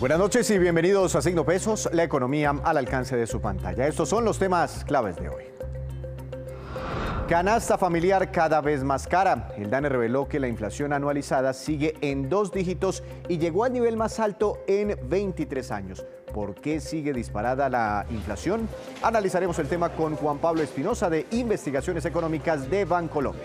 Buenas noches y bienvenidos a Signo Pesos, la economía al alcance de su pantalla. Estos son los temas claves de hoy. Canasta familiar cada vez más cara. El DANE reveló que la inflación anualizada sigue en 2 dígitos y llegó al nivel más alto en 23 años. ¿Por qué sigue disparada la inflación? Analizaremos el tema con Juan Pablo Espinosa de Investigaciones Económicas de Bancolombia.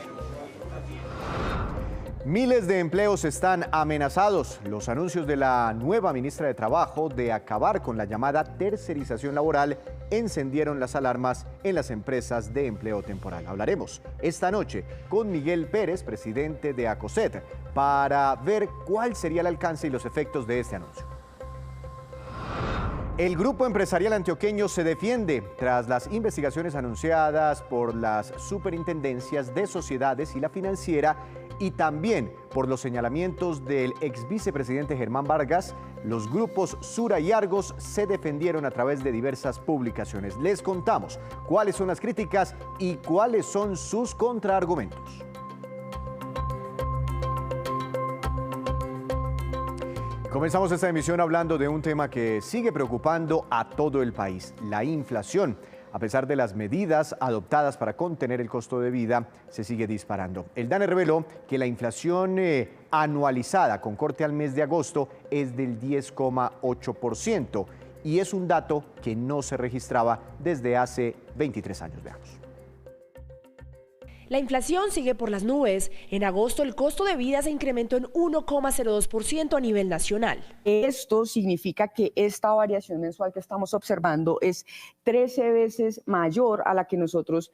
Miles de empleos están amenazados. Los anuncios de la nueva ministra de Trabajo de acabar con la llamada tercerización laboral encendieron las alarmas en las empresas de empleo temporal. Hablaremos esta noche con Miguel Pérez, presidente de ACOSET, para ver cuál sería el alcance y los efectos de este anuncio. El grupo empresarial antioqueño se defiende tras las investigaciones anunciadas por las superintendencias de sociedades y la financiera y también por los señalamientos del ex vicepresidente Germán Vargas. Los grupos Sura y Argos se defendieron a través de diversas publicaciones. Les contamos cuáles son las críticas y cuáles son sus contraargumentos. Comenzamos esta emisión hablando de un tema que sigue preocupando a todo el país, la inflación. A pesar de las medidas adoptadas para contener el costo de vida, se sigue disparando. El DANE reveló que la inflación anualizada con corte al mes de agosto es del 10,8% y es un dato que no se registraba desde hace 23 años. Veamos. La inflación sigue por las nubes. En agosto el costo de vida se incrementó en 1,02% a nivel nacional. Esto significa que esta variación mensual que estamos observando es 13 veces mayor a la que nosotros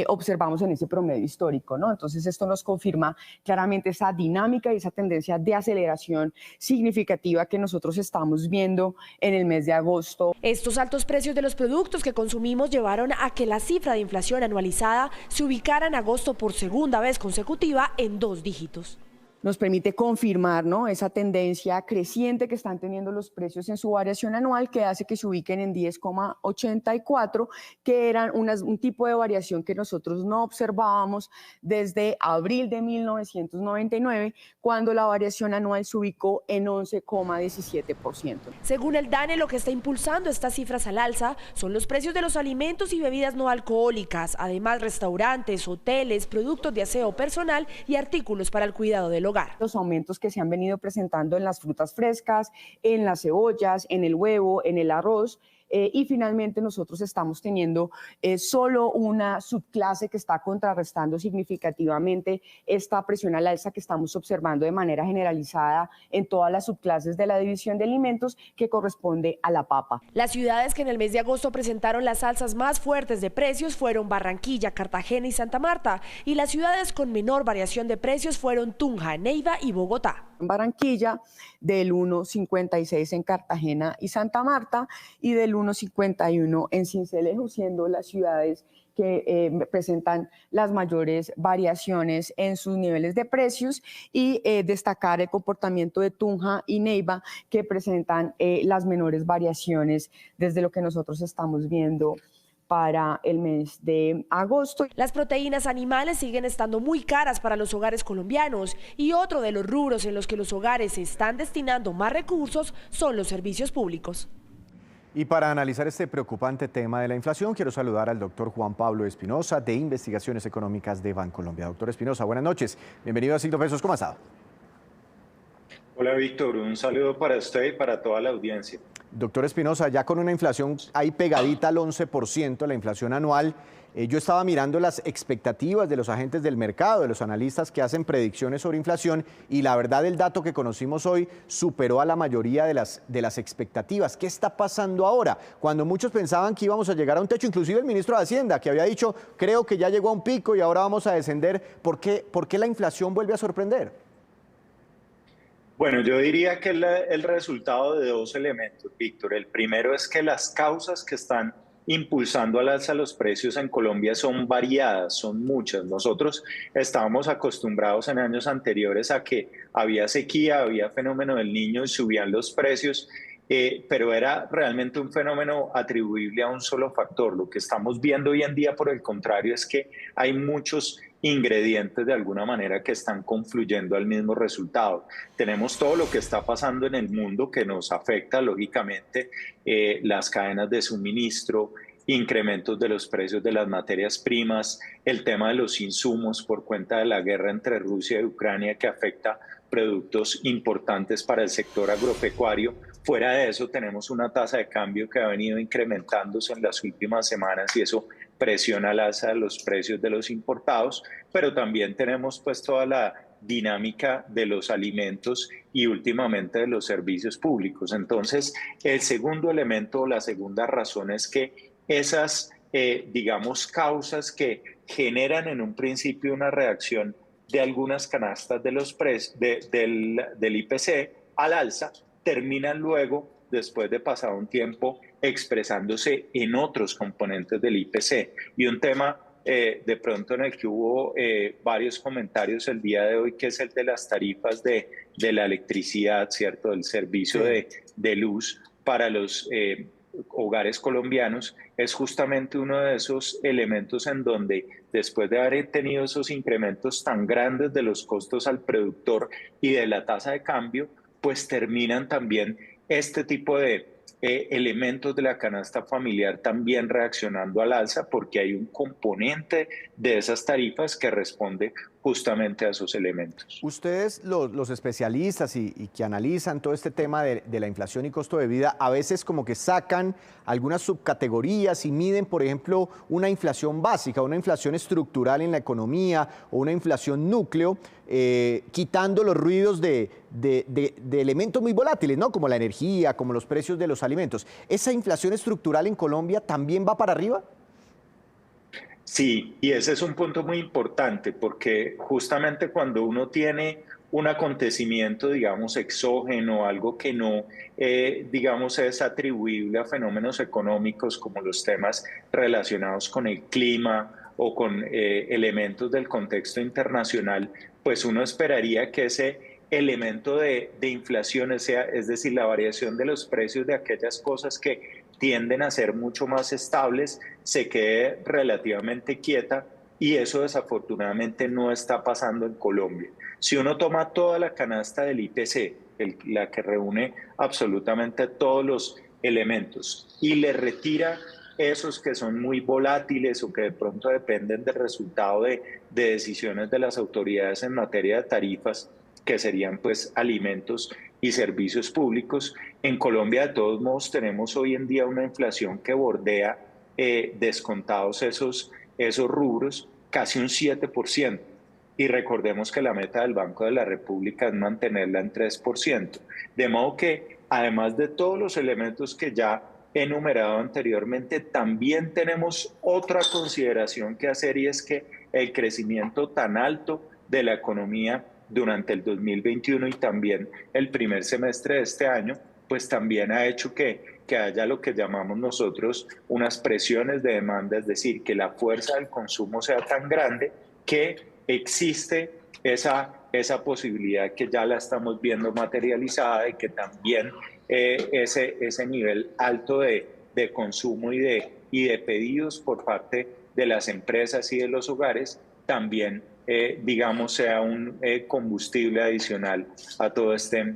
observamos en ese promedio histórico, ¿no? Entonces esto nos confirma claramente esa dinámica y esa tendencia de aceleración significativa que nosotros estamos viendo en el mes de agosto. Estos altos precios de los productos que consumimos llevaron a que la cifra de inflación anualizada se ubicara en agosto por segunda vez consecutiva en 2 dígitos. Nos permite confirmar, ¿no?, esa tendencia creciente que están teniendo los precios en su variación anual, que hace que se ubiquen en 10,84, que eran un tipo de variación que nosotros no observábamos desde abril de 1999, cuando la variación anual se ubicó en 11,17%. Según el DANE, lo que está impulsando estas cifras al alza son los precios de los alimentos y bebidas no alcohólicas, además restaurantes, hoteles, productos de aseo personal y artículos para el cuidado del hogar. Los aumentos que se han venido presentando en las frutas frescas, en las cebollas, en el huevo, en el arroz. Y finalmente nosotros estamos teniendo solo una subclase que está contrarrestando significativamente esta presión al alza que estamos observando de manera generalizada en todas las subclases de la división de alimentos, que corresponde a la papa. Las ciudades que en el mes de agosto presentaron las alzas más fuertes de precios fueron Barranquilla, Cartagena y Santa Marta, y las ciudades con menor variación de precios fueron Tunja, Neiva y Bogotá. En Barranquilla, del 1,56 en Cartagena y Santa Marta, y del 1,51 en Sincelejo, siendo las ciudades que presentan las mayores variaciones en sus niveles de precios, y destacar el comportamiento de Tunja y Neiva, que presentan las menores variaciones desde lo que nosotros estamos viendo para el mes de agosto. Las proteínas animales siguen estando muy caras para los hogares colombianos, y otro de los rubros en los que los hogares están destinando más recursos son los servicios públicos. Y para analizar este preocupante tema de la inflación, quiero saludar al doctor Juan Pablo Espinosa de Investigaciones Económicas de Bancolombia. Doctor Espinosa, buenas noches. Bienvenido a Signo Pesos. ¿Cómo ha estado? Hola, Víctor. Un saludo para usted y para toda la audiencia. Doctor Espinosa, ya con una inflación ahí pegadita al 11%, la inflación anual, yo estaba mirando las expectativas de los agentes del mercado, de los analistas que hacen predicciones sobre inflación, y la verdad el dato que conocimos hoy superó a la mayoría de las expectativas. ¿Qué está pasando ahora? Cuando muchos pensaban que íbamos a llegar a un techo, inclusive el ministro de Hacienda, que había dicho, creo que ya llegó a un pico y ahora vamos a descender. ¿Por qué la inflación vuelve a sorprender? Bueno, yo diría que el resultado de 2 elementos, Víctor. El primero es que las causas que están impulsando al alza los precios en Colombia son variadas, son muchas. Nosotros estábamos acostumbrados en años anteriores a que había sequía, había fenómeno del Niño y subían los precios, pero era realmente un fenómeno atribuible a un solo factor. Lo que estamos viendo hoy en día, por el contrario, es que hay muchos ingredientes de alguna manera que están confluyendo al mismo resultado. Tenemos todo lo que está pasando en el mundo que nos afecta, lógicamente, las cadenas de suministro, incrementos de los precios de las materias primas, el tema de los insumos por cuenta de la guerra entre Rusia y Ucrania que afecta productos importantes para el sector agropecuario. Fuera de eso, tenemos una tasa de cambio que ha venido incrementándose en las últimas semanas y eso presiona al alza los precios de los importados, pero también tenemos pues toda la dinámica de los alimentos y últimamente de los servicios públicos. Entonces, el segundo elemento, la segunda razón es que esas, digamos, causas que generan en un principio una reacción de algunas canastas de los del IPC al alza, terminan luego, después de pasado un tiempo, expresándose en otros componentes del IPC. Y un tema de pronto en el que hubo varios comentarios el día de hoy, que es el de las tarifas de la electricidad, ¿cierto? Del servicio de luz para los hogares colombianos, es justamente uno de esos elementos en donde después de haber tenido esos incrementos tan grandes de los costos al productor y de la tasa de cambio, pues terminan también este tipo de elementos de la canasta familiar también reaccionando al alza, porque hay un componente de esas tarifas que responde justamente a esos elementos. Ustedes, los especialistas y que analizan todo este tema de la inflación y costo de vida, a veces como que sacan algunas subcategorías y miden, por ejemplo, una inflación básica, una inflación estructural en la economía o una inflación núcleo, quitando los ruidos de elementos muy volátiles, ¿no? Como la energía, como los precios de los alimentos. ¿Esa inflación estructural en Colombia también va para arriba? Sí, y ese es un punto muy importante porque justamente cuando uno tiene un acontecimiento, digamos, exógeno, algo que no, digamos, es atribuible a fenómenos económicos como los temas relacionados con el clima o con elementos del contexto internacional, pues uno esperaría que ese elemento de inflación, es decir, la variación de los precios de aquellas cosas que tienden a ser mucho más estables, se quede relativamente quieta y eso desafortunadamente no está pasando en Colombia. Si uno toma toda la canasta del IPC, la que reúne absolutamente todos los elementos, y le retira esos que son muy volátiles o que de pronto dependen del resultado de decisiones de las autoridades en materia de tarifas, que serían pues alimentos y servicios públicos. En Colombia, de todos modos, tenemos hoy en día una inflación que bordea, descontados esos rubros, casi un 7%. Y recordemos que la meta del Banco de la República es mantenerla en 3%. De modo que, además de todos los elementos que ya he enumerado anteriormente, también tenemos otra consideración que hacer y es que el crecimiento tan alto de la economía durante el 2021 y también el primer semestre de este año, pues también ha hecho que haya lo que llamamos nosotros unas presiones de demanda, es decir, que la fuerza del consumo sea tan grande que existe esa posibilidad que ya la estamos viendo materializada y que también ese nivel alto de consumo y de pedidos por parte de las empresas y de los hogares también digamos, sea un combustible adicional a todo este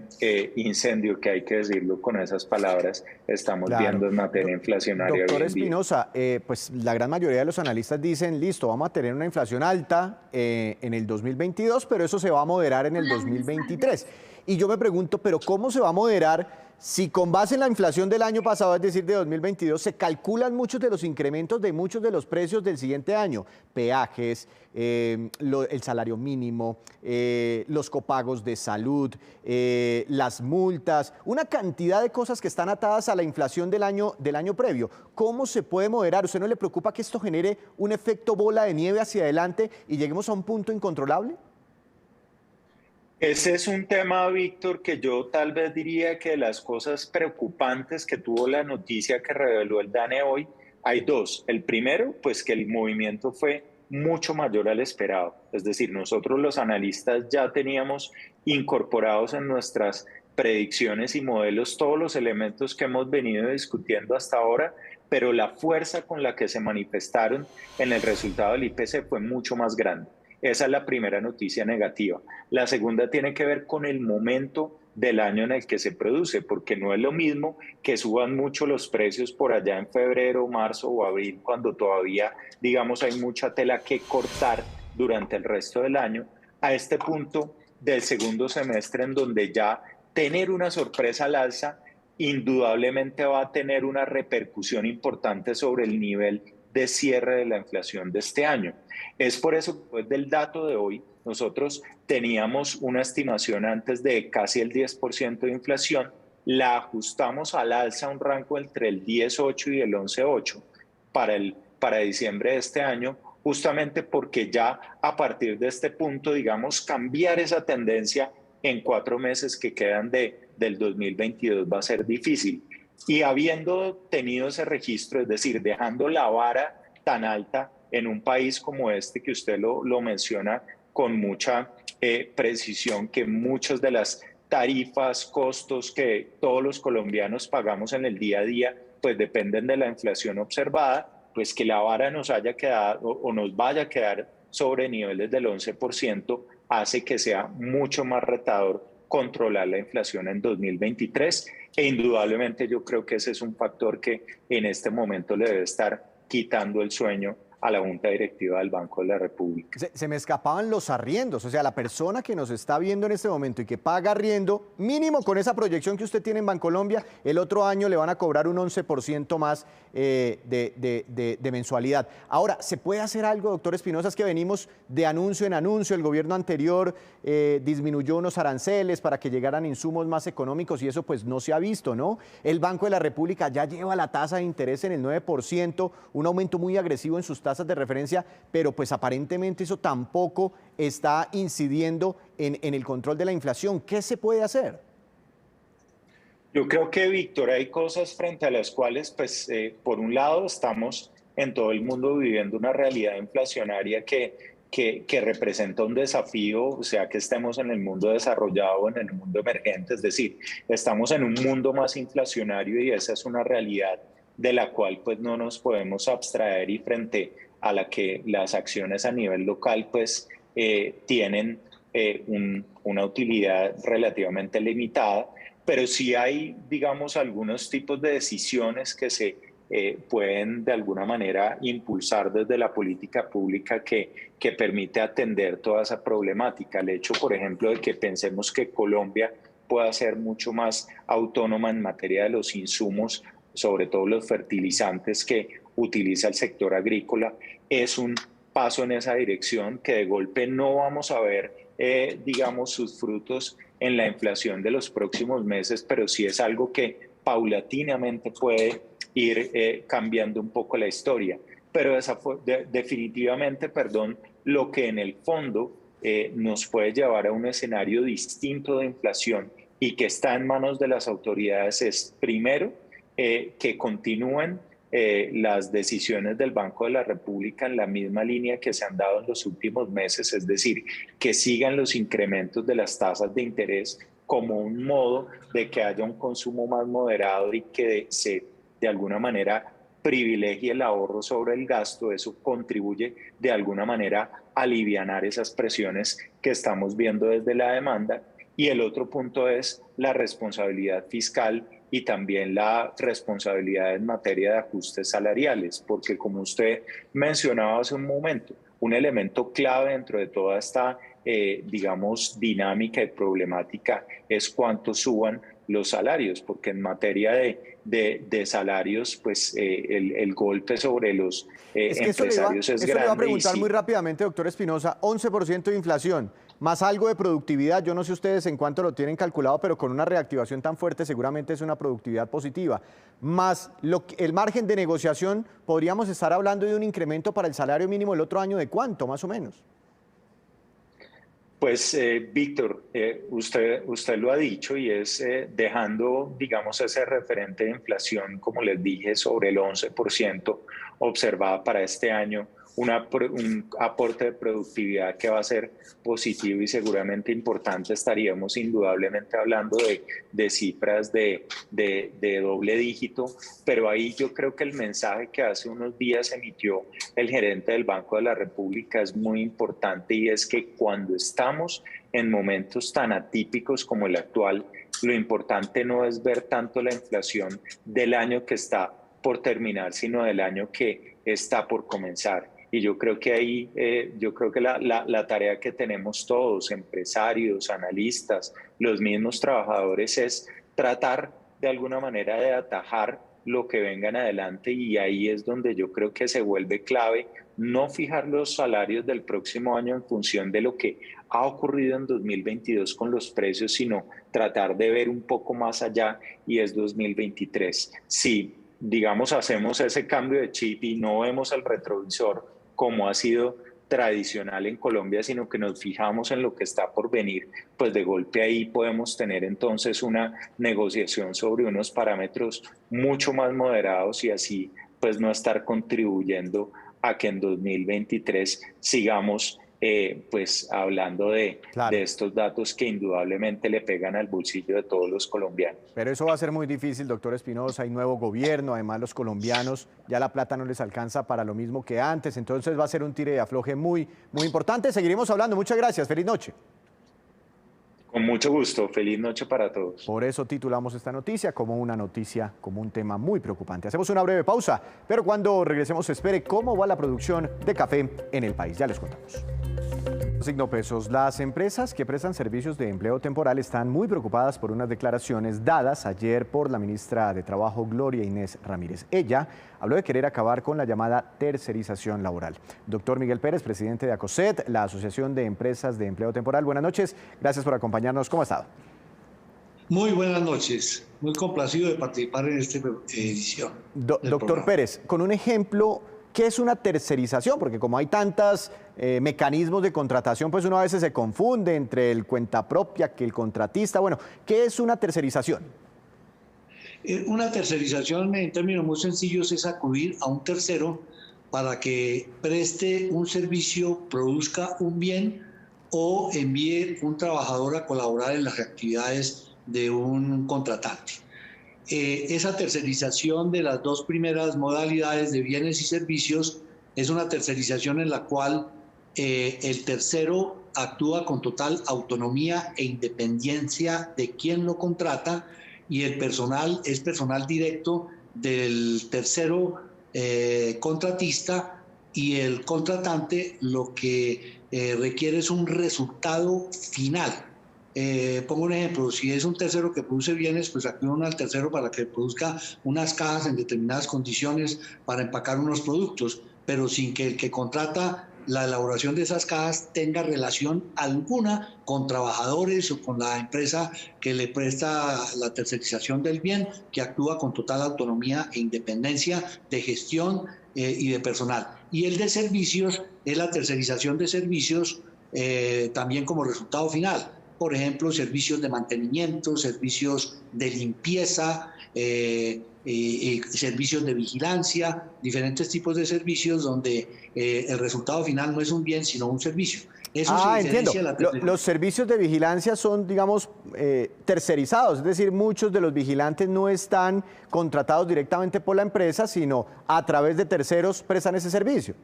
incendio que, hay que decirlo con esas palabras, estamos viendo en materia inflacionaria. Doctor Espinosa, pues la gran mayoría de los analistas dicen, listo, vamos a tener una inflación alta en el 2022, pero eso se va a moderar en el 2023. Y yo me pregunto, ¿pero cómo se va a moderar si con base en la inflación del año pasado, es decir, de 2022, se calculan muchos de los incrementos de muchos de los precios del siguiente año? Peajes, el salario mínimo, los copagos de salud, las multas, una cantidad de cosas que están atadas a la inflación del año previo. ¿Cómo se puede moderar? ¿Usted no le preocupa que esto genere un efecto bola de nieve hacia adelante y lleguemos a un punto incontrolable? Ese es un tema, Víctor, que yo tal vez diría que de las cosas preocupantes que tuvo la noticia que reveló el DANE hoy, hay dos. El primero, pues que el movimiento fue mucho mayor al esperado. Es decir, nosotros los analistas ya teníamos incorporados en nuestras predicciones y modelos, todos los elementos que hemos venido discutiendo hasta ahora, pero la fuerza con la que se manifestaron en el resultado del IPC fue mucho más grande. Esa es la primera noticia negativa. La segunda tiene que ver con el momento del año en el que se produce, porque no es lo mismo que suban mucho los precios por allá en febrero, marzo o abril, cuando todavía, digamos, hay mucha tela que cortar durante el resto del año, a este punto del segundo semestre en donde ya tener una sorpresa al alza indudablemente va a tener una repercusión importante sobre el nivel de cierre de la inflación de este año. Es por eso que después del dato de hoy, nosotros teníamos una estimación antes de casi el 10% de inflación, la ajustamos al alza a un rango entre el 10,8 y el 11,8 para diciembre de este año, justamente porque ya a partir de este punto, digamos, cambiar esa tendencia en 4 meses que quedan del 2022 va a ser difícil. Y habiendo tenido ese registro, es decir, dejando la vara tan alta en un país como este, que usted lo menciona con mucha precisión, que muchas de las tarifas, costos que todos los colombianos pagamos en el día a día, pues dependen de la inflación observada, pues que la vara nos haya quedado o nos vaya a quedar sobre niveles del 11%, hace que sea mucho más retador controlar la inflación en 2023 e indudablemente yo creo que ese es un factor que en este momento le debe estar quitando el sueño a la Junta Directiva del Banco de la República. Se me escapaban los arriendos, o sea, la persona que nos está viendo en este momento y que paga arriendo, mínimo con esa proyección que usted tiene en Bancolombia, el otro año le van a cobrar un 11% más de mensualidad. Ahora, ¿se puede hacer algo, doctor Espinosa? Es que venimos de anuncio en anuncio, el gobierno anterior disminuyó unos aranceles para que llegaran insumos más económicos y eso pues no se ha visto, ¿no? El Banco de la República ya lleva la tasa de interés en el 9%, un aumento muy agresivo en sus tasas de referencia, pero pues aparentemente eso tampoco está incidiendo en el control de la inflación. ¿Qué se puede hacer? Yo creo que, Víctor, hay cosas frente a las cuales, pues, por un lado, estamos en todo el mundo viviendo una realidad inflacionaria que representa un desafío, o sea, que estemos en el mundo desarrollado o en el mundo emergente, es decir, estamos en un mundo más inflacionario y esa es una realidad de la cual pues no nos podemos abstraer y frente a la que las acciones a nivel local pues tienen una utilidad relativamente limitada, pero sí hay, digamos, algunos tipos de decisiones que se pueden de alguna manera impulsar desde la política pública que permite atender toda esa problemática. El hecho, por ejemplo, de que pensemos que Colombia pueda ser mucho más autónoma en materia de los insumos, sobre todo los fertilizantes que utiliza el sector agrícola, es un paso en esa dirección que de golpe no vamos a ver, digamos, sus frutos en la inflación de los próximos meses, pero sí es algo que paulatinamente puede ir cambiando un poco la historia. Pero definitivamente, lo que en el fondo nos puede llevar a un escenario distinto de inflación y que está en manos de las autoridades es, primero, que continúen las decisiones del Banco de la República en la misma línea que se han dado en los últimos meses, es decir, que sigan los incrementos de las tasas de interés como un modo de que haya un consumo más moderado y que se de alguna manera privilegie el ahorro sobre el gasto. Eso contribuye de alguna manera a alivianar esas presiones que estamos viendo desde la demanda. Y el otro punto es la responsabilidad fiscal y también la responsabilidad en materia de ajustes salariales, porque como usted mencionaba hace un momento, un elemento clave dentro de toda esta, digamos, dinámica y problemática es cuánto suban los salarios, porque en materia de salarios, pues el golpe sobre los empresarios es grande. Eso le iba a preguntar muy rápidamente, doctor Espinosa, 11% de inflación, más algo de productividad, yo no sé ustedes en cuánto lo tienen calculado, pero con una reactivación tan fuerte seguramente es una productividad positiva, más el margen de negociación, podríamos estar hablando de un incremento para el salario mínimo el otro año de ¿cuánto, más o menos? Pues, Víctor, usted lo ha dicho y es dejando, digamos, ese referente de inflación, como les dije, sobre el 11% observada para este año, un aporte de productividad que va a ser positivo y seguramente importante. Estaríamos indudablemente hablando de cifras de doble dígito, pero ahí yo creo que el mensaje que hace unos días emitió el gerente del Banco de la República es muy importante, y es que cuando estamos en momentos tan atípicos como el actual, lo importante no es ver tanto la inflación del año que está por terminar, sino del año que está por comenzar. Y yo creo que ahí, la tarea que tenemos todos, empresarios, analistas, los mismos trabajadores, es tratar de alguna manera de atajar lo que venga en adelante, y ahí es donde yo creo que se vuelve clave no fijar los salarios del próximo año en función de lo que ha ocurrido en 2022 con los precios, sino tratar de ver un poco más allá, y es 2023. Si, digamos, hacemos ese cambio de chip y no vemos el retrovisor como ha sido tradicional en Colombia, sino que nos fijamos en lo que está por venir, pues de golpe ahí podemos tener entonces una negociación sobre unos parámetros mucho más moderados, y así pues no estar contribuyendo a que en 2023 sigamos pues hablando de estos datos que indudablemente le pegan al bolsillo de todos los colombianos. Pero eso va a ser muy difícil, doctor Espinosa. Hay nuevo gobierno, además los colombianos ya la plata no les alcanza para lo mismo que antes, entonces va a ser un tire y afloje muy importante. Seguiremos hablando. Muchas gracias. Feliz noche. Con mucho gusto. Feliz noche para todos. Por eso titulamos esta noticia como una noticia, como un tema muy preocupante. Hacemos una breve pausa, pero cuando regresemos espere cómo va la producción de café en el país. Ya les contamos. Signo pesos. Las empresas que prestan servicios de empleo temporal están muy preocupadas por unas declaraciones dadas ayer por la ministra de Trabajo, Gloria Inés Ramírez. Ella habló de querer acabar con la llamada tercerización laboral. Doctor Miguel Pérez, presidente de ACOSET, la Asociación de Empresas de Empleo Temporal. Buenas noches, gracias por acompañarnos. ¿Cómo ha estado? Muy buenas noches, muy complacido de participar en esta edición. Doctor Pérez, con un ejemplo, ¿qué es una tercerización? Porque como hay tantos mecanismos de contratación, pues uno a veces se confunde entre el cuenta propia que el contratista. Bueno, ¿qué es una tercerización? Una tercerización, en términos muy sencillos, es acudir a un tercero para que preste un servicio, produzca un bien o envíe un trabajador a colaborar en las actividades de un contratante. Esa tercerización de las dos primeras modalidades de bienes y servicios es una tercerización en la cual el tercero actúa con total autonomía e independencia de quien lo contrata, y el personal es personal directo del tercero contratista, y el contratante lo que requiere es un resultado final. Pongo un ejemplo: si es un tercero que produce bienes, pues acude al tercero para que produzca unas cajas en determinadas condiciones para empacar unos productos, pero sin que el que contrata la elaboración de esas cajas tenga relación alguna con trabajadores o con la empresa que le presta la tercerización del bien, que actúa con total autonomía e independencia de gestión y de personal. Y el de servicios es la tercerización de servicios también como resultado final. Por ejemplo, servicios de mantenimiento, servicios de limpieza, servicios de vigilancia, diferentes tipos de servicios donde el resultado final no es un bien, sino un servicio. Eso entiendo. Los servicios de vigilancia son, digamos, tercerizados, es decir, muchos de los vigilantes no están contratados directamente por la empresa, sino a través de terceros prestan ese servicio.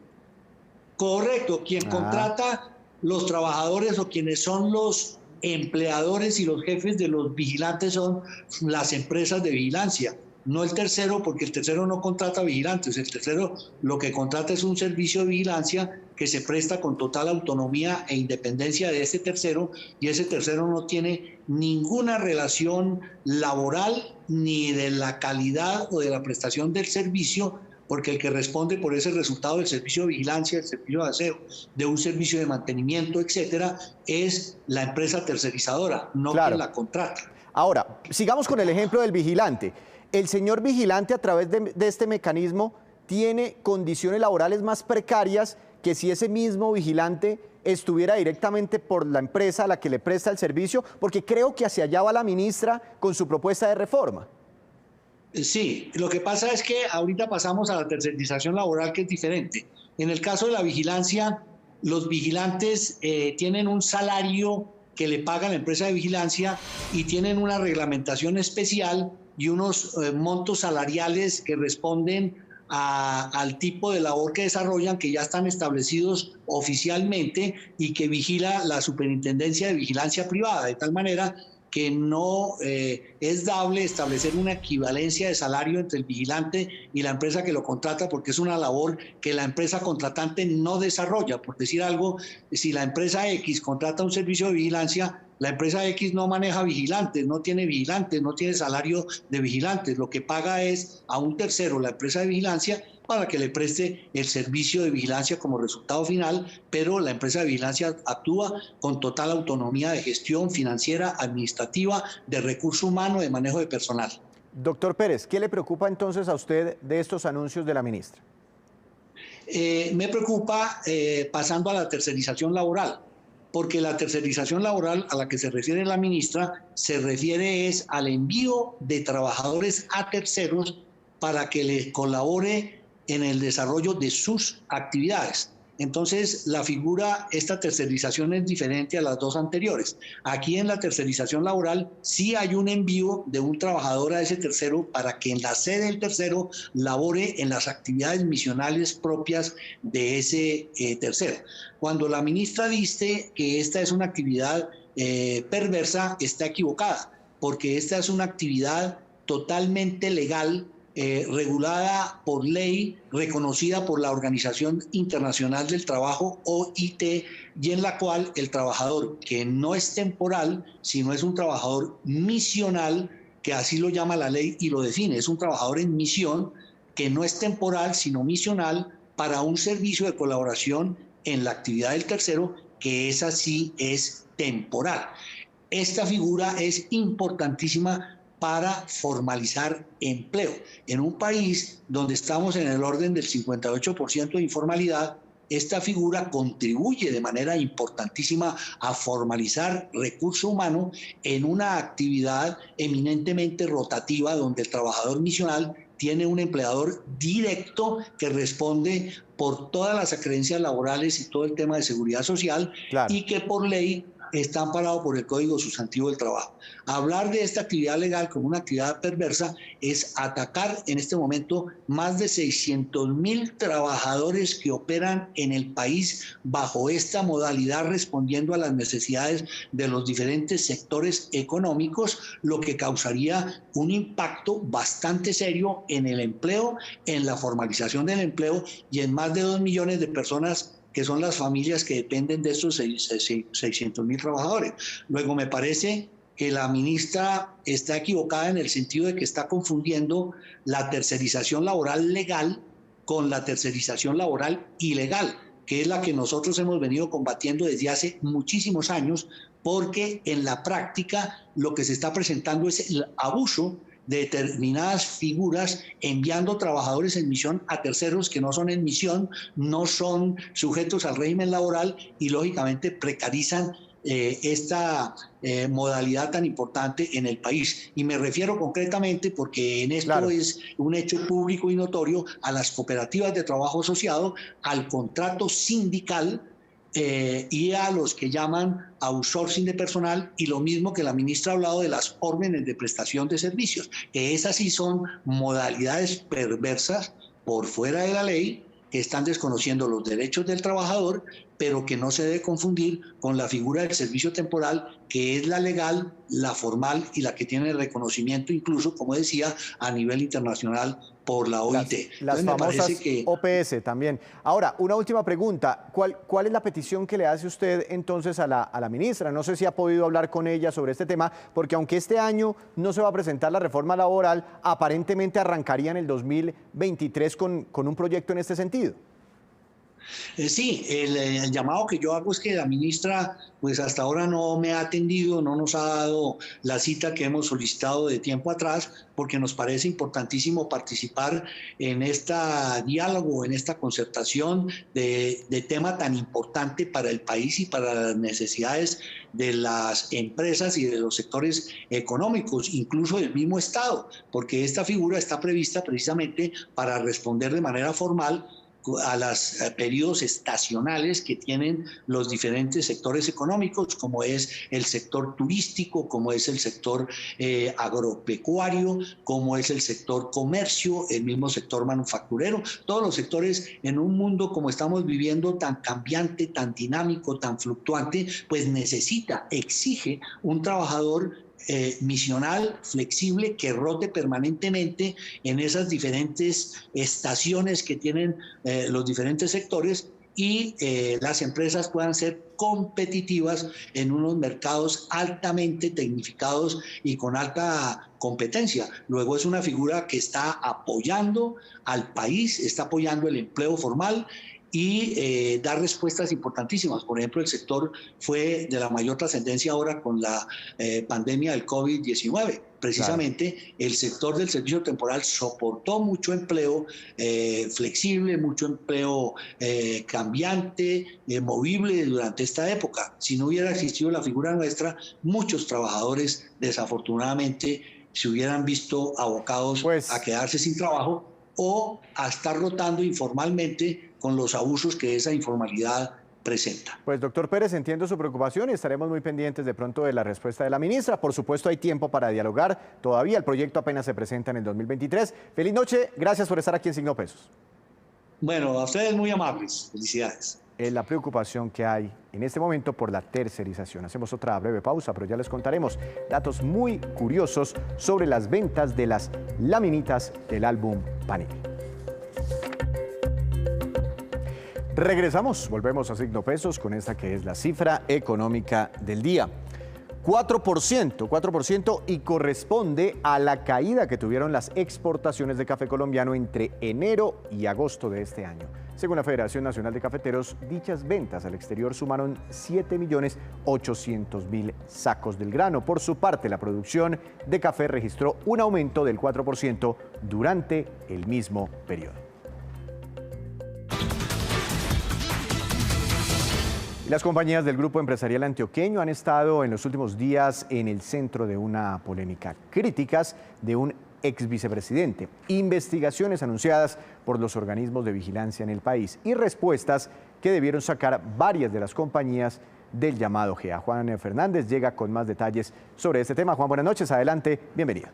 Correcto. Quien contrata los trabajadores o quienes son los empleadores y los jefes de los vigilantes son las empresas de vigilancia, no el tercero, porque el tercero no contrata vigilantes. El tercero lo que contrata es un servicio de vigilancia que se presta con total autonomía e independencia de ese tercero, y ese tercero no tiene ninguna relación laboral ni de la calidad o de la prestación del servicio, porque el que responde por ese resultado del servicio de vigilancia, del servicio de aseo, de un servicio de mantenimiento, etcétera, es la empresa tercerizadora, no quien la contrata. Ahora, sigamos con el ejemplo del vigilante. El señor vigilante, a través de este mecanismo, tiene condiciones laborales más precarias que si ese mismo vigilante estuviera directamente por la empresa a la que le presta el servicio, porque creo que hacia allá va la ministra con su propuesta de reforma. Sí, lo que pasa es que ahorita pasamos a la tercerización laboral, que es diferente. En el caso de la vigilancia, los vigilantes tienen un salario que le paga la empresa de vigilancia y tienen una reglamentación especial y unos montos salariales que responden al tipo de labor que desarrollan, que ya están establecidos oficialmente y que vigila la Superintendencia de Vigilancia Privada, de tal manera que no es dable establecer una equivalencia de salario entre el vigilante y la empresa que lo contrata, porque es una labor que la empresa contratante no desarrolla. Por decir algo, si la empresa X contrata un servicio de vigilancia, la empresa X no maneja vigilantes, no tiene salario de vigilantes. Lo que paga es a un tercero, la empresa de vigilancia, para que le preste el servicio de vigilancia como resultado final, pero la empresa de vigilancia actúa con total autonomía de gestión financiera, administrativa, de recurso humano, de manejo de personal. Doctor Pérez, ¿qué le preocupa entonces a usted de estos anuncios de la ministra? Me preocupa pasando a la tercerización laboral, porque la tercerización laboral a la que se refiere la ministra se refiere es al envío de trabajadores a terceros para que les colabore en el desarrollo de sus actividades. Entonces, esta tercerización es diferente a las dos anteriores. Aquí en la tercerización laboral sí hay un envío de un trabajador a ese tercero para que en la sede del tercero labore en las actividades misionales propias de ese tercero. Cuando la ministra dice que esta es una actividad perversa, está equivocada, porque esta es una actividad totalmente legal, regulada por ley, reconocida por la Organización Internacional del Trabajo, OIT, y en la cual el trabajador que no es temporal, sino es un trabajador misional, que así lo llama la ley y lo define, es un trabajador en misión, que no es temporal, sino misional, para un servicio de colaboración en la actividad del tercero, que esa sí es temporal. Esta figura es importantísima para formalizar empleo. En un país donde estamos en el orden del 58% de informalidad, esta figura contribuye de manera importantísima a formalizar recurso humano en una actividad eminentemente rotativa, donde el trabajador misional tiene un empleador directo que responde por todas las acreencias laborales y todo el tema de seguridad social, claro, y que por ley está amparado por el Código Sustantivo del Trabajo. Hablar de esta actividad legal como una actividad perversa es atacar en este momento más de 600,000 trabajadores que operan en el país bajo esta modalidad, respondiendo a las necesidades de los diferentes sectores económicos, lo que causaría un impacto bastante serio en el empleo, en la formalización del empleo y en más de 2 millones de personas que son las familias que dependen de estos 600,000 trabajadores. Luego, me parece que la ministra está equivocada en el sentido de que está confundiendo la tercerización laboral legal con la tercerización laboral ilegal, que es la que nosotros hemos venido combatiendo desde hace muchísimos años, porque en la práctica lo que se está presentando es el abuso de determinadas figuras enviando trabajadores en misión a terceros que no son en misión, no son sujetos al régimen laboral y lógicamente precarizan esta modalidad tan importante en el país. Y me refiero concretamente, porque en esto claro, es un hecho público y notorio, a las cooperativas de trabajo asociado, al contrato sindical, y a los que llaman outsourcing de personal, y lo mismo que la ministra ha hablado de las órdenes de prestación de servicios, que esas sí son modalidades perversas por fuera de la ley, que están desconociendo los derechos del trabajador, pero que no se debe confundir con la figura del servicio temporal, que es la legal, la formal y la que tiene reconocimiento incluso, como decía, a nivel internacional por la OIT. Las famosas OPS también. Ahora, una última pregunta. ¿Cuál es la petición que le hace usted entonces a la ministra? No sé si ha podido hablar con ella sobre este tema, porque aunque este año no se va a presentar la reforma laboral, aparentemente arrancaría en el 2023 con un proyecto en este sentido. Sí, el llamado que yo hago es que la ministra pues hasta ahora no me ha atendido, no nos ha dado la cita que hemos solicitado de tiempo atrás, porque nos parece importantísimo participar en este diálogo, en esta concertación de tema tan importante para el país y para las necesidades de las empresas y de los sectores económicos, incluso del mismo Estado, porque esta figura está prevista precisamente para responder de manera formal a los periodos estacionales que tienen los diferentes sectores económicos, como es el sector turístico, como es el sector agropecuario, como es el sector comercio, el mismo sector manufacturero. Todos los sectores, en un mundo como estamos viviendo, tan cambiante, tan dinámico, tan fluctuante, pues exige un trabajador misional, flexible, que rote permanentemente en esas diferentes estaciones que tienen los diferentes sectores, y las empresas puedan ser competitivas en unos mercados altamente tecnificados y con alta competencia. Luego es una figura que está apoyando al país, está apoyando el empleo formal y dar respuestas importantísimas. Por ejemplo, el sector fue de la mayor trascendencia ahora con la pandemia del COVID-19. Precisamente, claro, el sector del servicio temporal soportó mucho empleo flexible, mucho empleo cambiante, movible durante esta época. Si no hubiera existido la figura nuestra, muchos trabajadores desafortunadamente se hubieran visto abocados a quedarse sin trabajo o a estar rotando informalmente con los abusos que esa informalidad presenta. Pues doctor Pérez, entiendo su preocupación y estaremos muy pendientes de pronto de la respuesta de la ministra. Por supuesto hay tiempo para dialogar, todavía el proyecto apenas se presenta en el 2023. Feliz noche, gracias por estar aquí en Signo Pesos. Bueno, a ustedes muy amables, felicidades. Es la preocupación que hay en este momento por la tercerización. Hacemos otra breve pausa, pero ya les contaremos datos muy curiosos sobre las ventas de las laminitas del álbum Panini. Regresamos, volvemos a Signo Pesos con esta que es la cifra económica del día. 4% y corresponde a la caída que tuvieron las exportaciones de café colombiano entre enero y agosto de este año. Según la Federación Nacional de Cafeteros, dichas ventas al exterior sumaron 7.800.000 sacos del grano. Por su parte, la producción de café registró un aumento del 4% durante el mismo periodo. Las compañías del Grupo Empresarial Antioqueño han estado en los últimos días en el centro de una polémica. Críticas de un ex vicepresidente, investigaciones anunciadas por los organismos de vigilancia en el país y respuestas que debieron sacar varias de las compañías del llamado GEA. Juan Fernández llega con más detalles sobre este tema. Juan, buenas noches, adelante, bienvenido.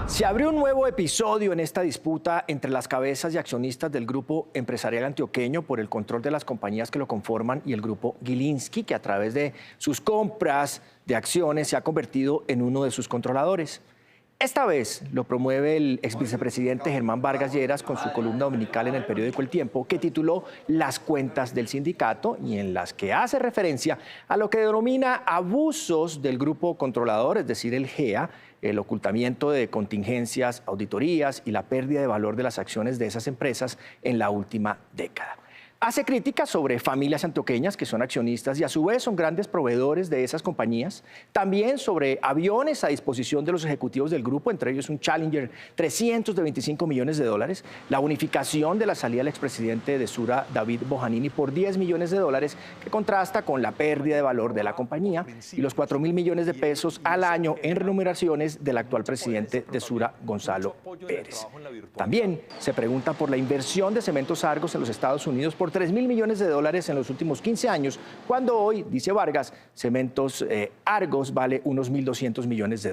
Se abrió un nuevo episodio en esta disputa entre las cabezas y accionistas del Grupo Empresarial Antioqueño por el control de las compañías que lo conforman y el Grupo Gilinski, que a través de sus compras de acciones se ha convertido en uno de sus controladores. Esta vez lo promueve el exvicepresidente Germán Vargas Lleras con su columna dominical en el periódico El Tiempo, que tituló Las cuentas del sindicato, y en las que hace referencia a lo que denomina abusos del grupo controlador, es decir, el GEA, el ocultamiento de contingencias, auditorías y la pérdida de valor de las acciones de esas empresas en la última década. Hace críticas sobre familias antioqueñas que son accionistas y a su vez son grandes proveedores de esas compañías. También sobre aviones a disposición de los ejecutivos del grupo, entre ellos un Challenger 300 de $25 millones, la unificación de la salida del expresidente de Sura, David Bojanini, por $10 millones, que contrasta con la pérdida de valor de la compañía, y los 4.000 millones de pesos al año en remuneraciones del actual presidente de Sura, Gonzalo Pérez. También se pregunta por la inversión de Cementos Argos en los Estados Unidos por $3.000 millones en los últimos 15 años, cuando hoy, dice Vargas, Cementos Argos vale unos $1.200 millones.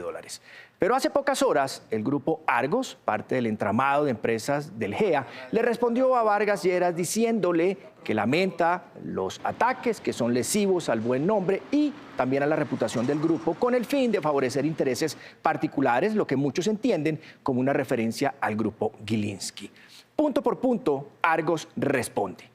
Pero hace pocas horas, el grupo Argos, parte del entramado de empresas del GEA, le respondió a Vargas Lleras diciéndole que lamenta los ataques que son lesivos al buen nombre y también a la reputación del grupo, con el fin de favorecer intereses particulares, lo que muchos entienden como una referencia al grupo Gilinski. Punto por punto, Argos responde.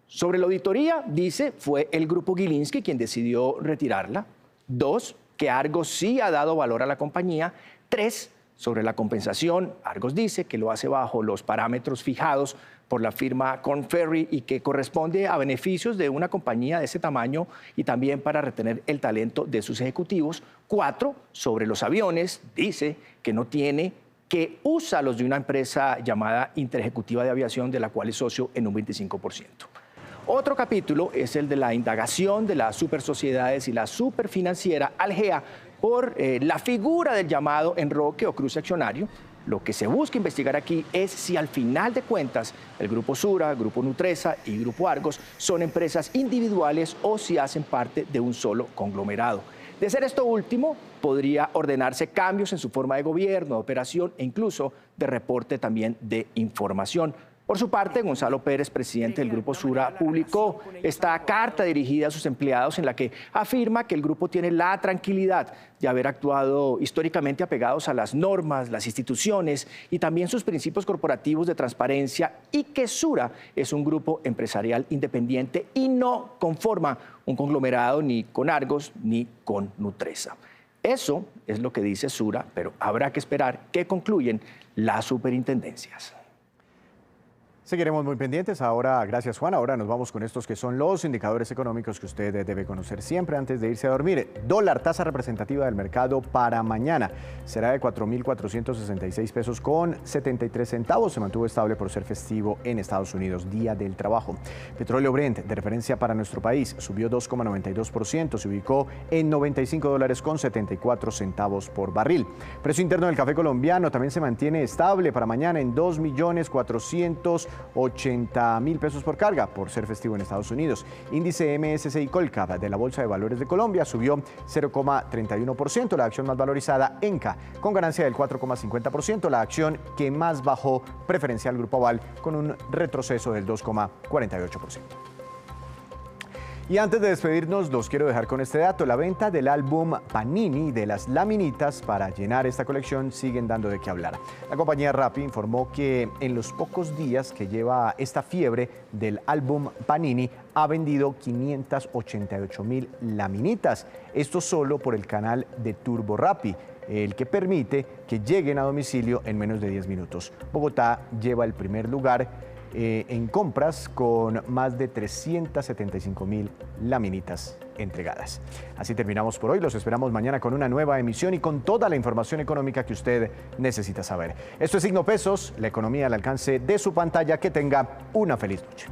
Sobre la auditoría, dice, fue el grupo Gilinski quien decidió retirarla. 2, que Argos sí ha dado valor a la compañía. 3, sobre la compensación, Argos dice que lo hace bajo los parámetros fijados por la firma Korn Ferry y que corresponde a beneficios de una compañía de ese tamaño y también para retener el talento de sus ejecutivos. 4, sobre los aviones, dice que no tiene, que usa los de una empresa llamada Interejecutiva de Aviación, de la cual es socio en un 25%. Otro capítulo es el de la indagación de las supersociedades y la superfinanciera al GEA por la figura del llamado enroque o cruce accionario. Lo que se busca investigar aquí es si al final de cuentas el Grupo Sura, Grupo Nutresa y Grupo Argos son empresas individuales o si hacen parte de un solo conglomerado. De ser esto último, podría ordenarse cambios en su forma de gobierno, de operación e incluso de reporte también de información. Por su parte, Gonzalo Pérez, presidente del Grupo Sura, publicó esta carta dirigida a sus empleados en la que afirma que el grupo tiene la tranquilidad de haber actuado históricamente apegados a las normas, las instituciones y también sus principios corporativos de transparencia y que Sura es un grupo empresarial independiente y no conforma un conglomerado ni con Argos ni con Nutresa. Eso es lo que dice Sura, pero habrá que esperar qué concluyen las superintendencias. Seguiremos muy pendientes. Ahora, gracias Juan, ahora nos vamos con estos que son los indicadores económicos que usted debe conocer siempre antes de irse a dormir. Dólar, tasa representativa del mercado para mañana, será de 4.466 pesos con 73 centavos. Se mantuvo estable por ser festivo en Estados Unidos, Día del Trabajo. Petróleo Brent, de referencia para nuestro país, subió 2,92%, se ubicó en $95 con 74 centavos por barril. Precio interno del café colombiano también se mantiene estable para mañana en 2.480.000 pesos por carga, por ser festivo en Estados Unidos. Índice MSCI Colcap de la Bolsa de Valores de Colombia subió 0,31%, la acción más valorizada, Enca, con ganancia del 4,50%, la acción que más bajó, Preferencial Grupo Aval, con un retroceso del 2,48%. Y antes de despedirnos, los quiero dejar con este dato. La venta del álbum Panini de las laminitas para llenar esta colección siguen dando de qué hablar. La compañía Rappi informó que en los pocos días que lleva esta fiebre del álbum Panini ha vendido 588.000 laminitas. Esto solo por el canal de Turbo Rappi, el que permite que lleguen a domicilio en menos de 10 minutos. Bogotá lleva el primer lugar en compras con más de 375.000 laminitas entregadas. Así terminamos por hoy. Los esperamos mañana con una nueva emisión y con toda la información económica que usted necesita saber. Esto es Signo Pesos, la economía al alcance de su pantalla. Que tenga una feliz noche.